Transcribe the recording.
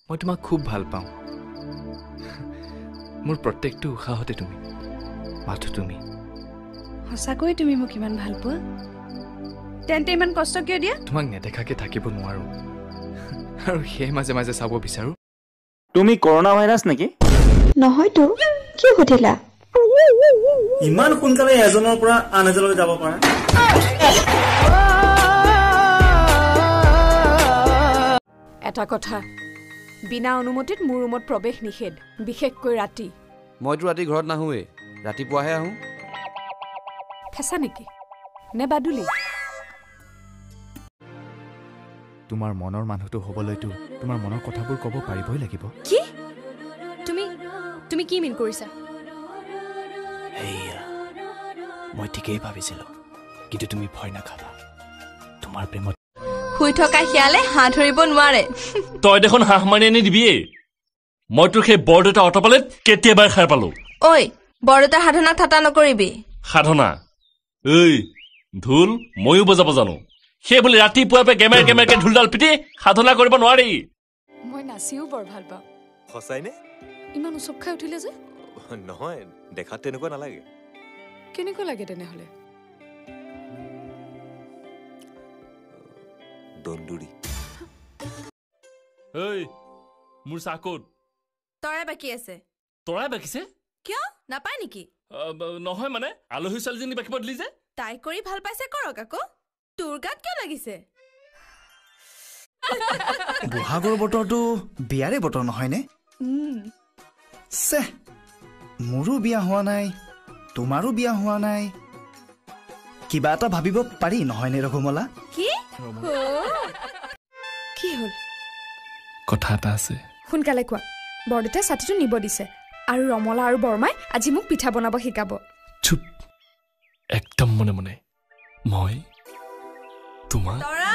মই তোমাক খুব ভাল পাওঁ মোৰ প্ৰত্যেকটো উশাহতে তুমি মাথো তুমি সঁচাকৈ তুমি মোক ইমান ভাল পোৱা তেন্তে ইমান কষ্ট কিয় দিয়া তোমাক নেদেখাকে থাকিব নোৱাৰো আৰু সেই মাজে মাজে চাব বিচাৰো তুমি কৰোনা ভাইৰাছ নেকি নহয়তো কি সুধিলা ইমান সোনকালে এজনৰ পৰা আন এজনলৈ যাব পাৰা এটা কথা বিনা অনুমতিত মোৰ ৰুমত প্ৰৱেশ নিষেধ বিশেষকৈ ৰাতি মইতো ৰাতি ঘৰত নাহোৱে ৰাতিপুৱাহে আহোঁ ফেঁচা নেকি নে বাদুলি তোমাৰ মনৰ মানুহটো হ'বলৈতো তোমাৰ মনৰ কথাবোৰ ক'ব পাৰিবই লাগিব কি তুমি কি মিন কৰিছা হেয়া মই ঠিকেই ভাবিছিলো কিন্তু তুমি ভয় নাখাবা তোমাৰ প্ৰেমত শুই থকা শিয়ালে হাঁহ ধৰিব নোৱাৰে তই দেখোন হাঁহ মাৰি আনি দিবিয়ে মই তোৰ সেই বৰদেউতা অটপালে কেতিয়াবাই খাই পালো ঐ বৰদেউতাৰ সাধনাক ঠাট্টা নকৰিবি সাধনা ঐ ঢোল ময়ো বজাব জানো সেই বুলি ৰাতিপুৱাই গেমেৰকে ঢোলডাল পিটি সাধনা কৰিব নোৱাৰি মই নাচিও বৰ ভাল পাওঁ সঁচাইনে ইমান উচপ খাই উঠিলে যে নহয় দেখাত তেনেকুৱা নালাগে কেনেকুৱা লাগে তেনেহ'লে দন্দুৰি ঐ মোৰ চাকত তৰাই বাকী আছে তৰাই বাকিছে কিয় নাপায় নেকি নহয় মানে আলহী ছোৱালীজনী বাকিব দিলি যে তাই কৰি ভাল পাইছে কৰক আকৌ তোৰ গাত কিয় লাগিছে বহাগৰ বতৰটো বিয়াৰে বতৰ নহয়নে মোৰো বিয়া হোৱা নাই তোমাৰো বিয়া হোৱা নাই কিবা এটা ভাবিব পাৰি নহয়নে ৰঘুমলা কি হ'ল কথা এটা আছে সোনকালে কোৱা বৰদেউতাই ছাতিটো নিব দিছে আৰু ৰমলা আৰু বৰমাই আজি মোক পিঠা বনাব শিকাব চুপ একদম মনে মনে মই তোমাৰ তৰা